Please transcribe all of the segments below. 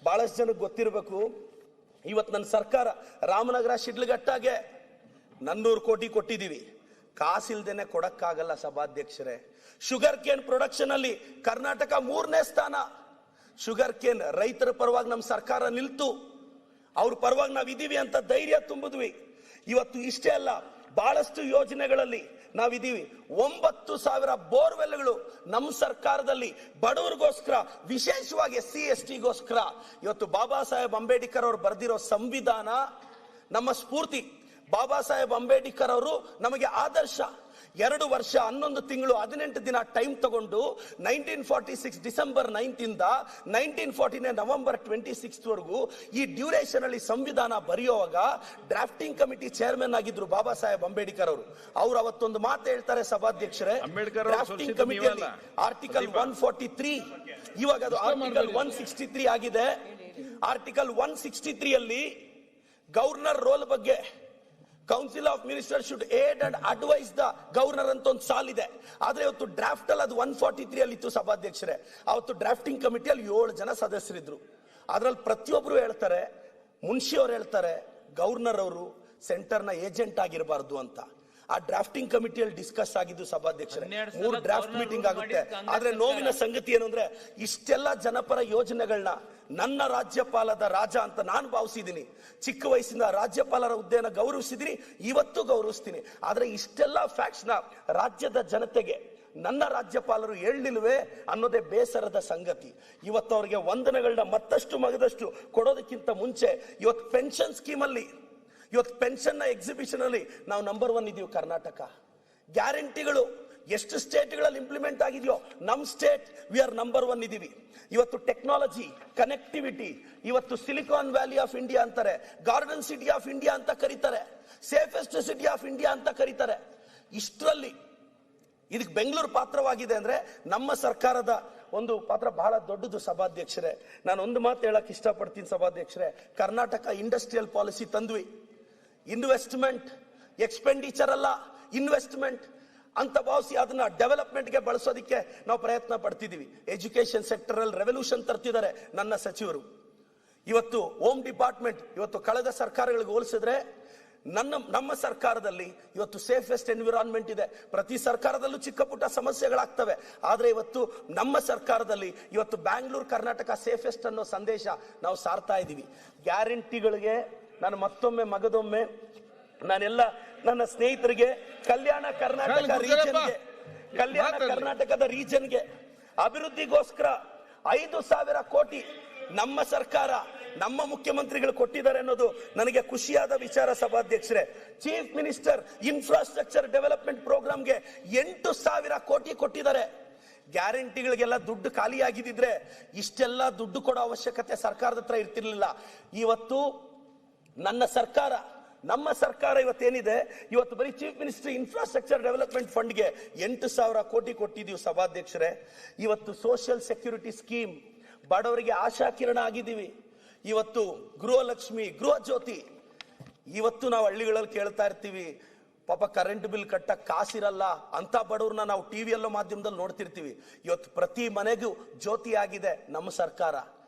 ಬಹಳಷ್ಟು ಜನಕ್ಕೆ ಗೊತ್ತಿರಬೇಕು, ಇವತ್ತು ನನ್ನ ಸರ್ಕಾರ ರಾಮನಗರ ಶಿಡ್ಲಘಟ್ಟಾಗೆ 400 ಕೋಟಿ ಕೊಟ್ಟಿದ್ದೀವಿ. ಕಾಸಿಲ್ದೇನೆ ಕೊಡಕ್ಕಾಗಲ್ಲ ಸಭಾಧ್ಯಕ್ಷರೇ. ಶುಗರ್ ಕೇನ್ ಪ್ರೊಡಕ್ಷನ್ ಅಲ್ಲಿ ಕರ್ನಾಟಕ 3ನೇ ಸ್ಥಾನ. ಶುಗರ್ ಕೇನ್ ರೈತರ ಪರವಾಗಿ ನಮ್ಮ ಸರ್ಕಾರ ನಿಲ್ತು, ಅವ್ರ ಪರವಾಗಿ ನಾವಿದ್ದೀವಿ ಅಂತ ಧೈರ್ಯ ತುಂಬಿದ್ವಿ. ಇವತ್ತು ಇಷ್ಟೇ ಅಲ್ಲ, ಬಹಳಷ್ಟು ಯೋಜನೆಗಳಲ್ಲಿ ನಾವಿದ್ದೀವಿ. 9,000 ಬೋರ್ವೆಲ್ಗಳು ನಮ್ಮ ಸರ್ಕಾರದಲ್ಲಿ ಬಡವರಿಗೋಸ್ಕರ, ವಿಶೇಷವಾಗಿ SC ST ಗೋಸ್ಕರ. ಇವತ್ತು ಬಾಬಾ ಸಾಹೇಬ್ ಅಂಬೇಡ್ಕರ್ ಅವರು ಬರೆದಿರೋ ಸಂವಿಧಾನ ನಮ್ಮ ಸ್ಫೂರ್ತಿ. ಬಾಬಾ ಸಾಹೇಬ್ ಅಂಬೇಡ್ಕರ್ ಅವರು ನಮಗೆ ಆದರ್ಶ. 2 ವರ್ಷ 11 ತಿಂಗಳು 18 ದಿನ ಟೈಮ್ ತಗೊಂಡು 1946 ಡಿಸೆಂಬರ್ 9 ಇಂದ 1949 ನವೆಂಬರ್ 26 ವರೆಗೂ ಈ ಡ್ಯೂರೇಷನ್ ಅಲ್ಲಿ ಸಂವಿಧಾನ ಬರೆಯುವಾಗ ಡ್ರಾಫ್ಟಿಂಗ್ ಕಮಿಟಿ ಚೇರ್ಮನ್ ಆಗಿದ್ರು ಬಾಬಾ ಸಾಹೇಬ್ ಅಂಬೇಡ್ಕರ್ ಅವರು. ಅವ್ರು ಅವತ್ತೊಂದು ಮಾತು ಹೇಳ್ತಾರೆ ಸಭಾಧ್ಯಕ್ಷರೇ, ಡ್ರಾಫ್ಟಿಂಗ್ ಕಮಿಟಿಯಲ್ಲಿ ಆರ್ಟಿಕಲ್ 143, ಇವಾಗ ಅದು ಆರ್ಟಿಕಲ್ 163 ಆಗಿದೆ. ಆರ್ಟಿಕಲ್ 163 ಅಲ್ಲಿ ಗವರ್ನರ್ ರೋಲ್ ಬಗ್ಗೆ council of minister should aid and advise the governor ಅಂತ ಒಂದು ಸಾಲಿದೆ. ಆದ್ರೆ ಇವತ್ತು ಡ್ರಾಫ್ಟ್ ಅಲ್ಲಿ ಅದು 143 ಅಲ್ಲಿ ಇತ್ತು ಸಭಾಧ್ಯಕ್ಷರೇ. ಅವತ್ತು ಡ್ರಾಫ್ಟಿಂಗ್ ಕಮಿಟಿಯಲ್ಲಿ 7 ಜನ ಸದಸ್ಯರಿದ್ರು. ಅದ್ರಲ್ಲಿ ಪ್ರತಿಯೊಬ್ರು ಹೇಳ್ತಾರೆ, ಮುನ್ಷಿ ಅವರು ಹೇಳ್ತಾರೆ, ಗವರ್ನರ್ ಅವರು ಸೆಂಟರ್ನ ಏಜೆಂಟ್ ಆಗಿರಬಾರ್ದು ಅಂತ. ಆ ಡ್ರಾಫ್ಟಿಂಗ್ ಕಮಿಟಿಯಲ್ಲಿ ಡಿಸ್ಕಸ್ ಆಗಿದ್ದು ಸಭಾಧ್ಯಕ್ಷರೇ. 3 ಡ್ರಾಫ್ಟ್ ಮೀಟಿಂಗ್ ಆಗುತ್ತೆ. ಆದ್ರೆ ನೋವಿನ ಸಂಗತಿ ಏನು ಅಂದ್ರೆ, ಇಷ್ಟೆಲ್ಲ ಜನಪರ ಯೋಜನೆಗಳನ್ನ ನನ್ನ ರಾಜ್ಯಪಾಲದ ರಾಜ ಅಂತ ನಾನು ಭಾವಿಸಿದ್ದೀನಿ. ಚಿಕ್ಕ ವಯಸ್ಸಿಂದ ರಾಜ್ಯಪಾಲರ ಹುದ್ದೆಯನ್ನು ಗೌರವಿಸಿದ್ದೀನಿ, ಇವತ್ತು ಗೌರವಿಸ್ತೀನಿ. ಆದ್ರೆ ಇಷ್ಟೆಲ್ಲ ಫ್ಯಾಕ್ಟ್ಸ್ ನ ರಾಜ್ಯದ ಜನತೆಗೆ ನನ್ನ ರಾಜ್ಯಪಾಲರು ಹೇಳಲಿಲ್ವೇ ಅನ್ನೋದೇ ಬೇಸರದ ಸಂಗತಿ. ಇವತ್ತು ಅವರಿಗೆ ವಂದನೆಗಳನ್ನ ಮತ್ತಷ್ಟು ಮಗದಷ್ಟು ಕೊಡೋದಕ್ಕಿಂತ ಮುಂಚೆ ಇವತ್ತು ಪೆನ್ಷನ್ ಸ್ಕೀಮ್ ಅಲ್ಲಿ, ಇವತ್ತು ಪೆನ್ಷನ್ ನ ಎಕ್ಸಿಬಿಷನ್ ಅಲ್ಲಿ ನಾವು ನಂಬರ್ 1 ಇದೀವಿ ಕರ್ನಾಟಕ. ಗ್ಯಾರಂಟಿಗಳು ಎಷ್ಟು ಸ್ಟೇಟ್ಗಳಲ್ಲಿ ಇಂಪ್ಲಿಮೆಂಟ್ ಆಗಿದೆಯೋ ನಮ್ಮ ಸ್ಟೇಟ್ ವಿ ಆರ್ ನಂಬರ್ 1 ಇದೀವಿ. ಇವತ್ತು ಟೆಕ್ನಾಲಜಿ, ಕನೆಕ್ಟಿವಿಟಿ, ಇವತ್ತು ಸಿಲಿಕಾನ್ ವ್ಯಾಲಿ ಆಫ್ ಇಂಡಿಯಾ ಅಂತಾರೆ, ಗಾರ್ಡನ್ ಸಿಟಿ ಆಫ್ ಇಂಡಿಯಾ ಅಂತ ಕರೀತಾರೆ, ಸೇಫೆಸ್ಟ್ ಸಿಟಿ ಆಫ್ ಇಂಡಿಯಾ ಅಂತ ಕರೀತಾರೆ. ಇಷ್ಟರಲ್ಲಿ ಇದಕ್ಕೆ ಬೆಂಗಳೂರು ಪಾತ್ರವಾಗಿದೆ ಅಂದ್ರೆ ನಮ್ಮ ಸರ್ಕಾರದ ಒಂದು ಪಾತ್ರ ಬಹಳ ದೊಡ್ಡದು ಸಭಾಧ್ಯಕ್ಷರೇ. ನಾನು ಒಂದು ಮಾತು ಹೇಳಕ್ ಇಷ್ಟಪಡ್ತೀನಿ ಸಭಾಧ್ಯಕ್ಷರೇ, ಕರ್ನಾಟಕ ಇಂಡಸ್ಟ್ರಿಯಲ್ ಪಾಲಿಸಿ ತಂದ್ವಿ. ಇನ್ವೆಸ್ಟ್ಮೆಂಟ್, ಎಕ್ಸ್ಪೆಂಡಿಚರ್ ಅಲ್ಲ, ಇನ್ವೆಸ್ಟ್ಮೆಂಟ್ ಅಂತ ಭಾವಿಸಿ ಅದನ್ನ ಡೆವಲಪ್ಮೆಂಟ್ಗೆ ಬಳಸೋದಿಕ್ಕೆ ನಾವು ಪ್ರಯತ್ನ ಪಡ್ತಿದೀವಿ. ಎಜುಕೇಶನ್ ಸೆಕ್ಟರ್ ಅಲ್ಲಿ ರೆವಲ್ಯೂಷನ್ ತರ್ತಿದ್ದಾರೆ ನನ್ನ ಸಚಿವರು. ಇವತ್ತು ಹೋಮ್ ಡಿಪಾರ್ಟ್ಮೆಂಟ್ ಇವತ್ತು ಕಳೆದ ಸರ್ಕಾರಗಳಿಗೆ ಹೋಲಿಸಿದ್ರೆ ನಮ್ಮ ಸರ್ಕಾರದಲ್ಲಿ ಇವತ್ತು ಸೇಫೆಸ್ಟ್ ಎನ್ವಿರಾನ್ಮೆಂಟ್ ಇದೆ. ಪ್ರತಿ ಸರ್ಕಾರದಲ್ಲೂ ಚಿಕ್ಕ ಪುಟ್ಟ ಸಮಸ್ಯೆಗಳಾಗ್ತವೆ, ಆದ್ರೆ ಇವತ್ತು ನಮ್ಮ ಸರ್ಕಾರದಲ್ಲಿ ಇವತ್ತು ಬ್ಯಾಂಗ್ಳೂರ್ ಕರ್ನಾಟಕ ಸೇಫೆಸ್ಟ್ ಅನ್ನೋ ಸಂದೇಶ ನಾವು ಸಾರ್ತಾ ಇದೀವಿ. ಗ್ಯಾರಂಟಿಗಳಿಗೆ ನಾನು ಮತ್ತೊಮ್ಮೆ ಮಗದೊಮ್ಮೆ ನಾನೆಲ್ಲ ನನ್ನ ಸ್ನೇಹಿತರಿಗೆ ಕಲ್ಯಾಣ ಕರ್ನಾಟಕದ ರೀಜನ್ಗೆ ಅಭಿವೃದ್ಧಿಗೋಸ್ಕರ 5,000 ಕೋಟಿ ನಮ್ಮ ಸರ್ಕಾರ, ನಮ್ಮ ಮುಖ್ಯಮಂತ್ರಿಗಳು ಕೊಟ್ಟಿದ್ದಾರೆ ಅನ್ನೋದು ನನಗೆ ಖುಷಿಯಾದ ವಿಚಾರ ಸಭಾಧ್ಯಕ್ಷರೇ. ಚೀಫ್ ಮಿನಿಸ್ಟರ್ ಇನ್ಫ್ರಾಸ್ಟ್ರಕ್ಚರ್ ಡೆವಲಪ್ಮೆಂಟ್ ಪ್ರೋಗ್ರಾಮ್ಗೆ 8,000 ಕೋಟಿ ಕೊಟ್ಟಿದ್ದಾರೆ. ಗ್ಯಾರಂಟಿಗಳಿಗೆಲ್ಲ ದುಡ್ಡು ಖಾಲಿ ಆಗಿದ್ರೆ ಇಷ್ಟೆಲ್ಲ ದುಡ್ಡು ಕೊಡೋ ಅವಶ್ಯಕತೆ ಸರ್ಕಾರದ ಹತ್ರ ಇರ್ತಿರ್ಲಿಲ್ಲ. ಇವತ್ತು ನಮ್ಮ ಸರ್ಕಾರ ಇವತ್ತೇನಿದೆ, ಇವತ್ತು ಬರೀ ಚೀಫ್ ಮಿನಿಸ್ಟರ್ ಇನ್ಫ್ರಾಸ್ಟ್ರಕ್ಚರ್ ಡೆವಲಪ್ಮೆಂಟ್ ಫಂಡ್ಗೆ 8,000 ಕೋಟಿ ಕೊಟ್ಟಿದ್ದೀವಿ ಸಭಾಧ್ಯಕ್ಷರೇ. ಇವತ್ತು ಸೋಷಿಯಲ್ ಸೆಕ್ಯೂರಿಟಿ ಸ್ಕೀಮ್, ಬಡವರಿಗೆ ಆಶಾ ಕಿರಣ ಆಗಿದ್ದೀವಿ. ಇವತ್ತು ಗೃಹಲಕ್ಷ್ಮಿ, ಗೃಹ ಜ್ಯೋತಿ, ಇವತ್ತು ನಾವು ಹಳ್ಳಿಗಳಲ್ಲಿ ಕೇಳ್ತಾ ಇರ್ತೀವಿ, ಪಾಪ ಕರೆಂಟ್ ಬಿಲ್ ಕಟ್ಟಕ್ಕೆ ಕಾಸಿರಲ್ಲ ಅಂತ ಬಡವ್ರನ್ನ ನಾವು ಟಿವಿಯಲ್ಲೋ ಮಾಧ್ಯಮದಲ್ಲಿ ನೋಡ್ತಿರ್ತೀವಿ. ಇವತ್ತು ಪ್ರತಿ ಮನೆಗೂ ಜ್ಯೋತಿ ಆಗಿದೆ ನಮ್ಮ ಸರ್ಕಾರ.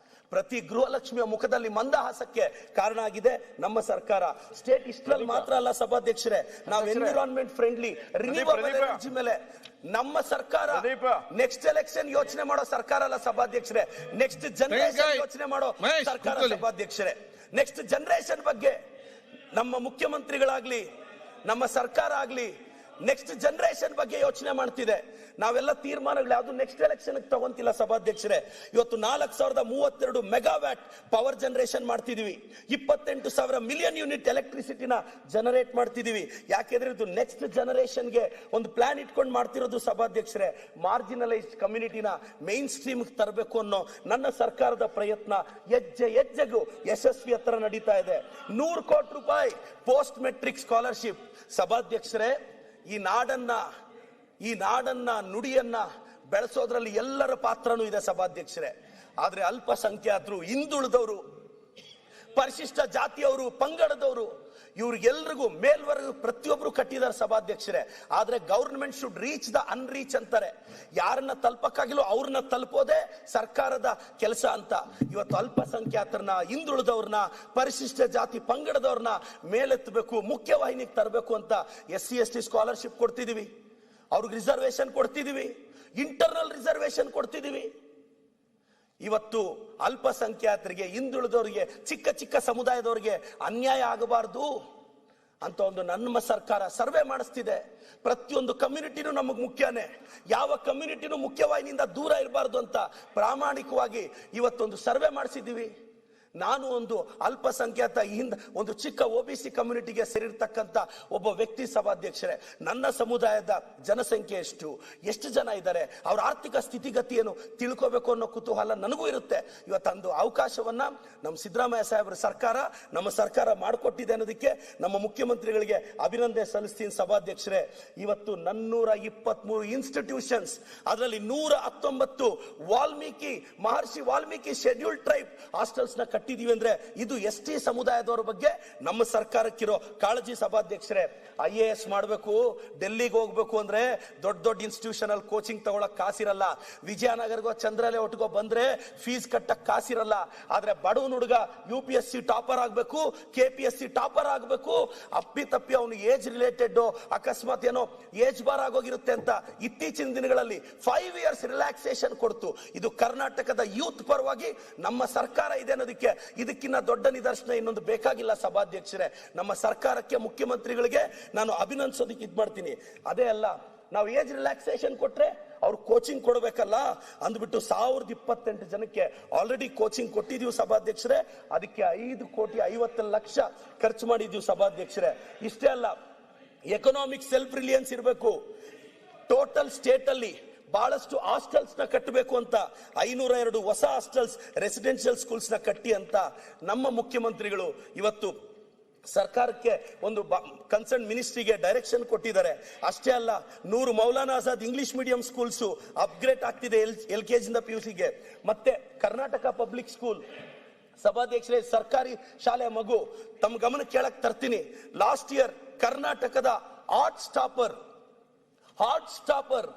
ಪ್ರತಿ ಗೃಹಲಕ್ಷ್ಮಿಯ ಮುಖದಲ್ಲಿ ಮಂದಹಾಸಕ್ಕೆ ಕಾರಣ ಆಗಿದೆ ನಮ್ಮ ಸರ್ಕಾರ. ಸ್ಟೇಟ್ ಇಷ್ಟರಲ್ಲಿ ಮಾತ್ರ ಅಲ್ಲ ಸಭಾಧ್ಯಕ್ಷರೇ, ನಾವು ಎನ್ವಿರಾನ್ಮೆಂಟ್ ಫ್ರೆಂಡ್ಲಿ ರಿನ್ಯೂವಬಲ್ ಎನರ್ಜಿ ಮೇಲೆ ನಮ್ಮ ಸರ್ಕಾರ ನೆಕ್ಸ್ಟ್ ಎಲೆಕ್ಷನ್ ಯೋಚನೆ ಮಾಡೋ ಸರ್ಕಾರ ಅಲ್ಲ ಸಭಾಧ್ಯಕ್ಷರೇ, ನೆಕ್ಸ್ಟ್ ಜನರೇಷನ್ ಯೋಚನೆ ಮಾಡೋ ಸರ್ಕಾರ ಸಭಾಧ್ಯಕ್ಷರೇ. ನೆಕ್ಸ್ಟ್ ಜನರೇಷನ್ ಬಗ್ಗೆ ನಮ್ಮ ಮುಖ್ಯಮಂತ್ರಿಗಳಾಗ್ಲಿ, ನಮ್ಮ ಸರ್ಕಾರ ಆಗ್ಲಿ ನೆಕ್ಸ್ಟ್ ಜನರೇಷನ್ ಬಗ್ಗೆ ಯೋಚನೆ ಮಾಡ್ತಿದೆ. ನಾವೆಲ್ಲ ತೀರ್ಮಾನಗಳು ಯಾವುದು ನೆಕ್ಸ್ಟ್ ಎಲೆಕ್ಷನ್ ತಗೊಂತಿಲ್ಲ ಸಭಾಧ್ಯಕ್ಷರೇ. ಇವತ್ತು 4,032 ಮೆಗಾವ್ಯಾಟ್ ಪವರ್ ಜನರೇಷನ್ ಮಾಡ್ತಿದೀವಿ, 28,000 ಮಿಲಿಯನ್ ಯೂನಿಟ್ ಎಲೆಕ್ಟ್ರಿಸಿಟಿನ ಜನರೇಟ್ ಮಾಡ್ತಿದೀವಿ. ಯಾಕೆಂದ್ರೆ ಇದು ನೆಕ್ಸ್ಟ್ ಜನರೇಷನ್ಗೆ ಒಂದು ಪ್ಲಾನ್ ಇಟ್ಕೊಂಡು ಮಾಡ್ತಿರೋದು ಸಭಾಧ್ಯಕ್ಷರೇ. ಮಾರ್ಜಿನಲೈಸ್ಡ್ ಕಮ್ಯುನಿಟಿನ ಮೈನ್ ಸ್ಟ್ರೀಮ್ ತರಬೇಕು ಅನ್ನೋ ನನ್ನ ಸರ್ಕಾರದ ಪ್ರಯತ್ನ ಹೆಜ್ಜೆಗೂ ಯಶಸ್ವಿ ಹತ್ರ ನಡೀತಾ ಇದೆ. 100 ಕೋಟಿ ರೂಪಾಯಿ ಪೋಸ್ಟ್ ಮೆಟ್ರಿಕ್ ಸ್ಕಾಲರ್ಶಿಪ್ ಸಭಾಧ್ಯಕ್ಷರೇ. ಈ ನಾಡನ್ನ ನುಡಿಯನ್ನ ಬೆಳೆಸೋದ್ರಲ್ಲಿ ಎಲ್ಲರ ಪಾತ್ರನೂ ಇದೆ ಸಭಾಧ್ಯಕ್ಷರೇ. ಆದ್ರೆ ಅಲ್ಪಸಂಖ್ಯಾತರು, ಹಿಂದುಳಿದವರು, ಪರಿಶಿಷ್ಟ ಜಾತಿಯವರು, ಪಂಗಡದವರು ಇವ್ರಿಗೆಲ್ರಿಗೂ ಮೇಲ್ವರೆಗೂ ಪ್ರತಿಯೊಬ್ರು ಕಟ್ಟಿದ್ದಾರೆ ಸಭಾಧ್ಯಕ್ಷರೇ. ಆದ್ರೆ ಗವರ್ನಮೆಂಟ್ ಶುಡ್ ರೀಚ್ ದ ಅನ್ರೀಚ್ ಅಂತಾರೆ. ಯಾರನ್ನ ತಲುಪಕ್ಕಾಗಿಲ್ಲ ಅವ್ರನ್ನ ತಲುಪೋದೇ ಸರ್ಕಾರದ ಕೆಲಸ ಅಂತ. ಇವತ್ತು ಅಲ್ಪಸಂಖ್ಯಾತರನ್ನ, ಹಿಂದುಳಿದವ್ರನ್ನ, ಪರಿಶಿಷ್ಟ ಜಾತಿ ಪಂಗಡದವ್ರನ್ನ ಮೇಲೆತ್ತಬೇಕು, ಮುಖ್ಯವಾಹಿನಿಗೆ ತರಬೇಕು ಅಂತ SC/ST ಸ್ಕಾಲರ್ಶಿಪ್ ಕೊಡ್ತಿದೀವಿ, ಅವ್ರಿಗೆ ರಿಸರ್ವೇಶನ್ ಕೊಡ್ತಿದೀವಿ, ಇಂಟರ್ನಲ್ ರಿಸರ್ವೇಶನ್ ಕೊಡ್ತಿದೀವಿ. ಇವತ್ತು ಅಲ್ಪಸಂಖ್ಯಾತರಿಗೆ, ಹಿಂದುಳಿದವರಿಗೆ, ಚಿಕ್ಕ ಚಿಕ್ಕ ಸಮುದಾಯದವರಿಗೆ ಅನ್ಯಾಯ ಆಗಬಾರ್ದು ಅಂತ ಒಂದು ನಮ್ಮ ಸರ್ಕಾರ ಸರ್ವೆ ಮಾಡಿಸ್ತಿದೆ. ಪ್ರತಿಯೊಂದು ಕಮ್ಯುನಿಟಿನೂ ನಮಗೆ ಮುಖ್ಯನೇ, ಯಾವ ಕಮ್ಯುನಿಟಿನೂ ಮುಖ್ಯವಾಹಿನಿಯಿಂದ ದೂರ ಇರಬಾರ್ದು ಅಂತ ಪ್ರಾಮಾಣಿಕವಾಗಿ ಇವತ್ತೊಂದು ಸರ್ವೆ ಮಾಡಿಸಿದ್ದೀವಿ. ನಾನು ಒಂದು ಅಲ್ಪಸಂಖ್ಯಾತ ಒಂದು ಚಿಕ್ಕ OBC ಕಮ್ಯುನಿಟಿಗೆ ಸೇರಿರ್ತಕ್ಕಂಥ ಒಬ್ಬ ವ್ಯಕ್ತಿ ಸಭಾಧ್ಯಕ್ಷರೇ. ನನ್ನ ಸಮುದಾಯದ ಜನಸಂಖ್ಯೆ ಎಷ್ಟು ಜನ ಇದ್ದಾರೆ, ಅವರ ಆರ್ಥಿಕ ಸ್ಥಿತಿಗತಿ ಏನು ತಿಳ್ಕೋಬೇಕು ಅನ್ನೋ ಕುತೂಹಲ ನನಗೂ ಇರುತ್ತೆ. ಇವತ್ತೊಂದು ಅವಕಾಶವನ್ನ ನಮ್ಮ ಸಿದ್ದರಾಮಯ್ಯ ಸಾಹೇಬ್ರ ನಮ್ಮ ಸರ್ಕಾರ ಮಾಡಿಕೊಟ್ಟಿದೆ ಅನ್ನೋದಕ್ಕೆ ನಮ್ಮ ಮುಖ್ಯಮಂತ್ರಿಗಳಿಗೆ ಅಭಿನಂದನೆ ಸಲ್ಲಿಸ್ತೀನಿ ಸಭಾಧ್ಯಕ್ಷರೇ. ಇವತ್ತು 423 ಇನ್ಸ್ಟಿಟ್ಯೂಷನ್ಸ್, ಅದರಲ್ಲಿ 119 ಮಹರ್ಷಿ ವಾಲ್ಮೀಕಿ ಶೆಡ್ಯೂಲ್ಡ್ ಟ್ರೈಬ್ ಹಾಸ್ಟೆಲ್ಸ್ ನ ಕಟ್ಟಿದೀವಿ. ಅಂದ್ರೆ ಇದು ST ಸಮುದಾಯದವರ ಬಗ್ಗೆ ನಮ್ಮ ಸರ್ಕಾರಕ್ಕಿರೋ ಕಾಳಜಿ ಸಭಾಧ್ಯಕ್ಷರೇ. IAS ಮಾಡಬೇಕು, ಡೆಲ್ಲಿಗೆ ಹೋಗ್ಬೇಕು ಅಂದ್ರೆ ದೊಡ್ಡ ದೊಡ್ಡ ಇನ್ಸ್ಟಿಟ್ಯೂಷನ್ ಅಲ್ಲಿ ಕೋಚಿಂಗ್ ತಗೊಳಕ್ ಕಾಸಿರಲ್ಲ. ವಿಜಯನಗರಗೋ ಚಂದ್ರಲೆ ಒಟ್ಟಿಗೋ ಬಂದ್ರೆ ಫೀಸ್ ಕಟ್ಟಕ್ ಕಾಸಿರಲ್ಲ. ಆದ್ರೆ ಬಡವನ ಹುಡುಗ UPSC ಟಾಪರ್ ಆಗ್ಬೇಕು, KPSC ಟಾಪರ್ ಆಗ್ಬೇಕು, ಅಪ್ಪಿ ತಪ್ಪಿ ಅವನು ಏಜ್ ರಿಲೇಟೆಡ್ ಅಕಸ್ಮಾತ್ ಏನೋ ಏಜ್ ಬಾರ್ ಆಗೋಗಿರುತ್ತೆ ಅಂತ ಇತ್ತೀಚಿನ ದಿನಗಳಲ್ಲಿ 5 years ರಿಲ್ಯಾಕ್ಸೇಷನ್ ಕೊಡ್ತು. ಇದು ಕರ್ನಾಟಕದ ಯೂತ್ ಪರವಾಗಿ ನಮ್ಮ ಸರ್ಕಾರ ಇದೆ ಅನ್ನೋದಕ್ಕೆ ಇದಕ್ಕಿಂತ ದೊಡ್ಡ ನಿದರ್ಶನ ಇನ್ನೊಂದು ಬೇಕಾಗಿಲ್ಲ ಸಭಾಧ್ಯಕ್ಷರೇ. ನಮ್ಮ ಸರ್ಕಾರಕ್ಕೆ, ಮುಖ್ಯಮಂತ್ರಿಗಳಿಗೆ ನಾನು ಅಭಿನಂದಿಸೋದಕ್ಕೆ ಇದ್ ಮಾಡ್ತೀನಿ. ಅದೇ ಅಲ್ಲ, ನಾವು ಏಜ್ ರಿಲ್ಯಾಕ್ಸೇಷನ್ ಕೊಟ್ರೆ ಅವ್ರು ಕೋಚಿಂಗ್ ಕೊಡಬೇಕಲ್ಲ ಅಂದ್ಬಿಟ್ಟು 1028 ಜನಕ್ಕೆ ಆಲ್ರೆಡಿ ಕೋಚಿಂಗ್ ಕೊಟ್ಟಿದೀವಿ ಸಭಾಧ್ಯಕ್ಷರೇ. ಅದಕ್ಕೆ 5,50,00,000 ಖರ್ಚು ಮಾಡಿದೀವಿ ಸಭಾಧ್ಯಕ್ಷರೇ. ಇಷ್ಟೇ ಅಲ್ಲ, ಎಕನಾಮಿಕ್ ಸೆಲ್ಫ್ ರಿಲಿಯನ್ಸ್ ಇರಬೇಕು. ಟೋಟಲ್ ಸ್ಟೇಟ್ ಅಲ್ಲಿ ಬಹಳಷ್ಟು ಹಾಸ್ಟೆಲ್ಸ್ ನ ಕಟ್ಟಬೇಕು ಅಂತ 502 ಹೊಸ ಹಾಸ್ಟೆಲ್ಸ್, ರೆಸಿಡೆನ್ಷಿಯಲ್ ಸ್ಕೂಲ್ಸ್ ನ ಕಟ್ಟಿ ಅಂತ ನಮ್ಮ ಮುಖ್ಯಮಂತ್ರಿಗಳು ಇವತ್ತು ಸರ್ಕಾರಕ್ಕೆ ಒಂದು ಕನ್ಸರ್ನ್ ಮಿನಿಸ್ಟ್ರಿಗೆ ಡೈರೆಕ್ಷನ್ ಕೊಟ್ಟಿದ್ದಾರೆ. ಅಷ್ಟೇ ಅಲ್ಲ, 100 Maulana Azad English medium schools upgrade ಆಗ್ತಿದೆ LKG ಇಂದ PUCಗೆ. ಮತ್ತೆ ಕರ್ನಾಟಕ ಪಬ್ಲಿಕ್ ಸ್ಕೂಲ್ ಸಭಾಧ್ಯಕ್ಷರೇ, ಸರ್ಕಾರಿ ಶಾಲೆ ಮಗು ತಮ್ಮ ಗಮನ ಕೇಳಕ್ ತರ್ತೀನಿ. ಲಾಸ್ಟ್ ಇಯರ್ ಕರ್ನಾಟಕದ ಹಾರ್ಟ್ ಸ್ಟಾಪರ್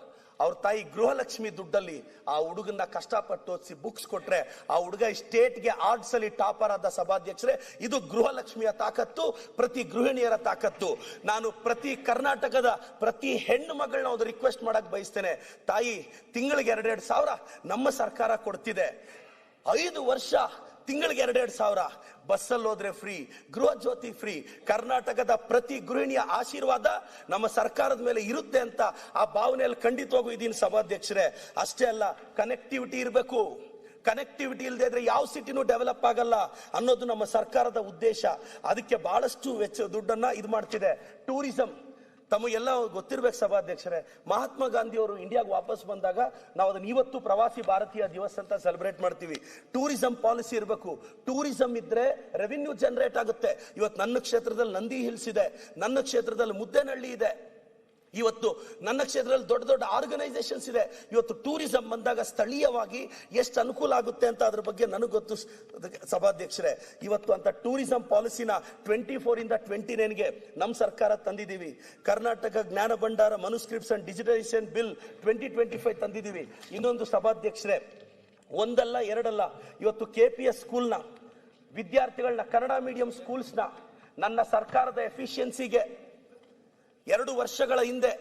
ಅವ್ರ ತಾಯಿ ಗೃಹಲಕ್ಷ್ಮಿ ದುಡ್ಡಲ್ಲಿ ಆ ಹುಡುಗನ್ನ ಕಷ್ಟಪಟ್ಟು ಓದಿಸಿ ಬುಕ್ಸ್ ಕೊಟ್ರೆ ಆ ಹುಡುಗ ಸ್ಟೇಟ್ಗೆ ಆರ್ಟ್ಸ್ ಅಲ್ಲಿ ಟಾಪರ್ ಆದ ಸಭಾಧ್ಯಕ್ಷರೇ. ಇದು ಗೃಹಲಕ್ಷ್ಮಿಯ ತಾಕತ್ತು, ಪ್ರತಿ ಗೃಹಿಣಿಯರ ತಾಕತ್ತು. ನಾನು ಪ್ರತಿ ಕರ್ನಾಟಕದ ಪ್ರತಿ ಹೆಣ್ಣು ಮಗಳನ್ನ ಒಂದು ರಿಕ್ವೆಸ್ಟ್ ಮಾಡಕ್ ಬಯಸ್ತೇನೆ. ತಾಯಿ, ತಿಂಗಳಿಗೆ 2,000 ನಮ್ಮ ಸರ್ಕಾರ ಕೊಡ್ತಿದೆ. 5 ವರ್ಷ ತಿಂಗಳಿಗೆ 2,000 ಬಸ್ಸಲ್ಲಿ ಹೋದ್ರೆ ಫ್ರೀ, ಗೃಹ ಜ್ಯೋತಿ ಫ್ರೀ. ಕರ್ನಾಟಕದ ಪ್ರತಿ ಗೃಹಿಣಿಯ ಆಶೀರ್ವಾದ ನಮ್ಮ ಸರ್ಕಾರದ ಮೇಲೆ ಇರುತ್ತೆ ಅಂತ ಆ ಭಾವನೆಯಲ್ಲಿ ಖಂಡಿತವಾಗೂ ಇದೀನಿ ಸಭಾಧ್ಯಕ್ಷರೇ. ಅಷ್ಟೇ ಅಲ್ಲ, ಕನೆಕ್ಟಿವಿಟಿ ಇರಬೇಕು. ಕನೆಕ್ಟಿವಿಟಿ ಇಲ್ಲದೆ ಇದ್ರೆ ಯಾವ ಸಿಟಿನೂ ಡೆವಲಪ್ ಆಗಲ್ಲ ಅನ್ನೋದು ನಮ್ಮ ಸರ್ಕಾರದ ಉದ್ದೇಶ. ಅದಕ್ಕೆ ಬಹಳಷ್ಟು ದುಡ್ಡನ್ನ ಇದು ಮಾಡ್ತಿದೆ. ಟೂರಿಸಂ ತಮಗೆಲ್ಲ ಗೊತ್ತಿರ್ಬೇಕು ಸಭಾಧ್ಯಕ್ಷರೇ. ಮಹಾತ್ಮ ಗಾಂಧಿ ಅವರು ಇಂಡಿಯಾಗೆ ವಾಪಸ್ ಬಂದಾಗ ನಾವು ಅದನ್ನ ಇವತ್ತು ಪ್ರವಾಸಿ ಭಾರತೀಯ ದಿವಸ ಅಂತ ಸೆಲೆಬ್ರೇಟ್ ಮಾಡ್ತೀವಿ. ಟೂರಿಸಂ ಪಾಲಿಸಿ ಇರಬೇಕು. ಟೂರಿಸಂ ಇದ್ರೆ ರೆವಿನ್ಯೂ ಜನರೇಟ್ ಆಗುತ್ತೆ. ಇವತ್ತು ನನ್ನ ಕ್ಷೇತ್ರದಲ್ಲಿ ನಂದಿ ಹಿಲ್ಸ್ ಇದೆ, ನನ್ನ ಕ್ಷೇತ್ರದಲ್ಲಿ ಮುದ್ದೇನಹಳ್ಳಿ ಇದೆ, ಇವತ್ತು ನನ್ನ ಕ್ಷೇತ್ರದಲ್ಲಿ ದೊಡ್ಡ ದೊಡ್ಡ ಆರ್ಗನೈಸೇಷನ್ಸ್ ಇದೆ. ಇವತ್ತು ಟೂರಿಸಂ ಬಂದಾಗ ಸ್ಥಳೀಯವಾಗಿ ಎಷ್ಟು ಅನುಕೂಲ ಆಗುತ್ತೆ ಅಂತ ಅದ್ರ ಬಗ್ಗೆ ನನಗೆ ಗೊತ್ತು ಸಭಾಧ್ಯಕ್ಷರೇ. ಇವತ್ತು ಅಂತ ಟೂರಿಸಂ ಪಾಲಿಸಿನ 24 ಇಂದ 29ಗೆ ನಮ್ಮ ಸರ್ಕಾರ ತಂದಿದ್ದೀವಿ. ಕರ್ನಾಟಕ ಜ್ಞಾನ ಭಂಡಾರ ಮನುಸ್ಕ್ರಿಪ್ಟ್ಸ್ ಅಂಡ್ ಡಿಜಿಟಲೈಸೇಷನ್ ಬಿಲ್ 2025 ತಂದಿದ್ದೀವಿ. ಇನ್ನೊಂದು ಸಭಾಧ್ಯಕ್ಷರೇ, ಒಂದಲ್ಲ ಎರಡಲ್ಲ, ಇವತ್ತು KPS ಸ್ಕೂಲ್ನ ವಿದ್ಯಾರ್ಥಿಗಳನ್ನ, ಕನ್ನಡ ಮೀಡಿಯಂ ಸ್ಕೂಲ್ಸ್ನ ನನ್ನ ಸರ್ಕಾರದ ಎಫಿಷಿಯನ್ಸಿಗೆ 2 ವರ್ಷಗಳ ಹಿಂದೆ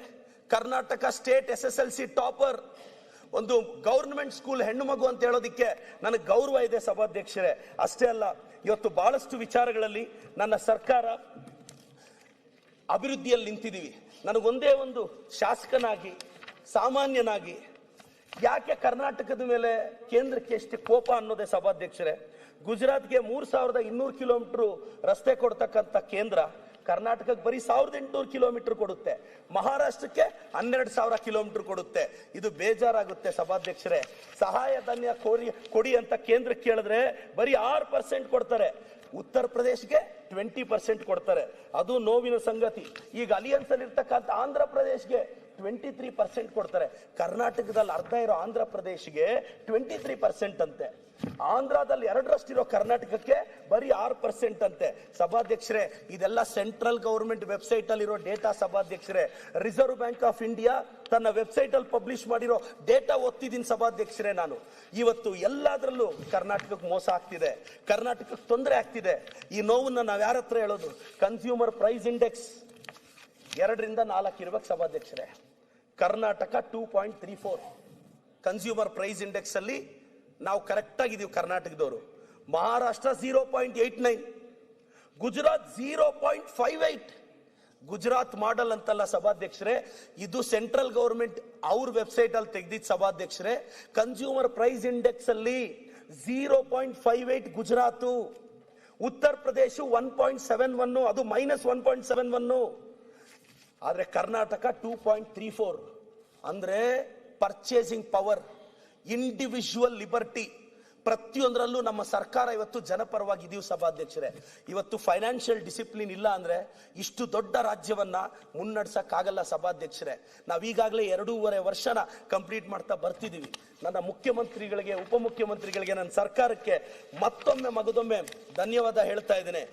ಕರ್ನಾಟಕ ಸ್ಟೇಟ್ SSLC ಟಾಪರ್, ಒಂದು ಗವರ್ನಮೆಂಟ್ ಸ್ಕೂಲ್ ಹೆಣ್ಣು ಮಗು ಅಂತ ಹೇಳೋದಿಕ್ಕೆ ನನಗೆ ಗೌರವ ಇದೆ ಸಭಾಧ್ಯಕ್ಷರೇ. ಅಷ್ಟೇ ಅಲ್ಲ, ಇವತ್ತು ಬಹಳಷ್ಟು ವಿಚಾರಗಳಲ್ಲಿ ನನ್ನ ಸರ್ಕಾರ ಅಭಿವೃದ್ಧಿಯಲ್ಲಿ ನಿಂತಿದ್ದೀವಿ. ನನಗೊಂದೇ ಒಂದು ಶಾಸಕನಾಗಿ, ಸಾಮಾನ್ಯನಾಗಿ ಯಾಕೆ ಕರ್ನಾಟಕದ ಮೇಲೆ ಕೇಂದ್ರಕ್ಕೆ ಎಷ್ಟು ಕೋಪ ಅನ್ನೋದೇ ಸಭಾಧ್ಯಕ್ಷರೇ. ಗುಜರಾತ್ಗೆ 3,200 ಕಿಲೋಮೀಟರ್ ರಸ್ತೆ ಕೊಡ್ತಕ್ಕಂಥ ಕೇಂದ್ರ ಕರ್ನಾಟಕಕ್ಕೆ ಬರೀ 1,800 ಕಿಲೋಮೀಟರ್ ಕೊಡುತ್ತೆ, ಮಹಾರಾಷ್ಟ್ರಕ್ಕೆ 12,000 ಕಿಲೋಮೀಟರ್ ಕೊಡುತ್ತೆ. ಇದು ಬೇಜಾರಾಗುತ್ತೆ ಸಭಾಧ್ಯಕ್ಷರೇ. ಸಹಾಯಧನ್ಯ ಕೊಡಿ ಅಂತ ಕೇಂದ್ರಕ್ಕೆ ಕೇಳಿದ್ರೆ ಬರೀ 6% ಕೊಡ್ತಾರೆ, ಉತ್ತರ ಪ್ರದೇಶಕ್ಕೆ 20% ಕೊಡ್ತಾರೆ. ಅದು ನೋವಿನ ಸಂಗತಿ. ಈಗ ಅಲಿಯನ್ಸ್ ಅಲ್ಲಿ ಇರ್ತಕ್ಕಂಥ ಆಂಧ್ರ ಪ್ರದೇಶ್ಗೆ 23% ಕೊಡ್ತಾರೆ. ಕರ್ನಾಟಕದಲ್ಲಿ ಅರ್ಧ ಇರೋ ಆಂಧ್ರ ಪ್ರದೇಶ್ಗೆ 23% ಅಂತೆ. ಆಂಧ್ರದಲ್ಲಿ 2% ಕರ್ನಾಟಕಕ್ಕೆ ಬರೀ 6% ಅಂತೆ. ಸಭಾಧ್ಯಕ್ಷರೇ, ಇದೆಲ್ಲ ಸೆಂಟ್ರಲ್ ಗವರ್ಮೆಂಟ್ ವೆಬ್ಸೈಟ್ ಅಲ್ಲಿರೋ ಡೇಟಾ. ಸಭಾಧ್ಯಕ್ಷರೇ, ರಿಸರ್ವ್ ಬ್ಯಾಂಕ್ ಆಫ್ ಇಂಡಿಯಾ ತನ್ನ ವೆಬ್ಸೈಟ್ ಅಲ್ಲಿ ಪಬ್ಲಿಷ್ ಮಾಡಿರೋ ಡೇಟಾ ಓದ್ತಿದ್ದೀನಿ ಸಭಾಧ್ಯಕ್ಷರೇ. ನಾನು ಇವತ್ತು ಎಲ್ಲದರಲ್ಲೂ ಕರ್ನಾಟಕಕ್ಕೆ ಮೋಸ ಆಗ್ತಿದೆ, ಕರ್ನಾಟಕಕ್ಕೆ ತೊಂದರೆ ಆಗ್ತಿದೆ. ಈ ನೋವನ್ನ ನಾವು ಯಾರ ಹತ್ರ ಹೇಳೋದು? ಕನ್ಸ್ಯೂಮರ್ ಪ್ರೈಸ್ ಇಂಡೆಕ್ಸ್ 2 ರಿಂದ 4 ಇರ್ಬೇಕು ಸಭಾಧ್ಯಕ್ಷರೇ. ಕರ್ನಾಟಕ 2.34 ಕನ್ಸ್ಯೂಮರ್ ಪ್ರೈಸ್ ಇಂಡೆಕ್ಸ್ ಅಲ್ಲಿ ನಾವು ಕರೆಕ್ಟ್ ಆಗಿದ್ದೀವಿ ಕರ್ನಾಟಕದವರು. ಮಹಾರಾಷ್ಟ್ರ 0.89, ಗುಜರಾತ್ 0.58. ಗುಜರಾತ್ ಮಾಡಲ್ ಅಂತಲ್ಲ ಸಭಾಧ್ಯಕ್ಷರೇ, ಇದು ಸೆಂಟ್ರಲ್ ಗವರ್ಮೆಂಟ್ ಅವ್ರ ವೆಬ್ಸೈಟ್ ಅಲ್ಲಿ ತೆಗೆದಿದ್ದ ಸಭಾಧ್ಯಕ್ಷರೇ. ಕನ್ಸ್ಯೂಮರ್ ಪ್ರೈಸ್ ಇಂಡೆಕ್ಸ್ ಅಲ್ಲಿ 0.58 ಗುಜರಾತ್, ಉತ್ತರ ಪ್ರದೇಶ 1.71, ಅದು -1.71. ಆದ್ರೆ ಕರ್ನಾಟಕ 2.34. ಅಂದ್ರೆ ಪರ್ಚೇಸಿಂಗ್ ಪವರ್, ಇಂಡಿವಿಜುವಲ್ ಲಿಬರ್ಟಿ, ಪ್ರತಿಯೊಂದರಲ್ಲೂ ನಮ್ಮ ಸರ್ಕಾರ ಇವತ್ತು ಜನಪರವಾಗಿದ್ದೀವಿ ಸಭಾಧ್ಯಕ್ಷರೇ. ಇವತ್ತು ಫೈನಾನ್ಷಿಯಲ್ ಡಿಸಿಪ್ಲಿನ್ ಇಲ್ಲ ಅಂದ್ರೆ ಇಷ್ಟು ದೊಡ್ಡ ರಾಜ್ಯವನ್ನ ಮುನ್ನಡೆಸಕ್ಕಾಗಲ್ಲ ಸಭಾಧ್ಯಕ್ಷರೇ. ನಾವೀಗಾಗಲೇ 2.5 ವರ್ಷನ ಕಂಪ್ಲೀಟ್ ಮಾಡ್ತಾ ಬರ್ತಿದೀವಿ. ನನ್ನ ಮುಖ್ಯಮಂತ್ರಿಗಳಿಗೆ, ಉಪಮುಖ್ಯಮಂತ್ರಿಗಳಿಗೆ, ನನ್ನ ಸರ್ಕಾರಕ್ಕೆ ಮತ್ತೊಮ್ಮೆ ಮಗದೊಮ್ಮೆ ಧನ್ಯವಾದ ಹೇಳ್ತಾ ಇದ್ದೇನೆ.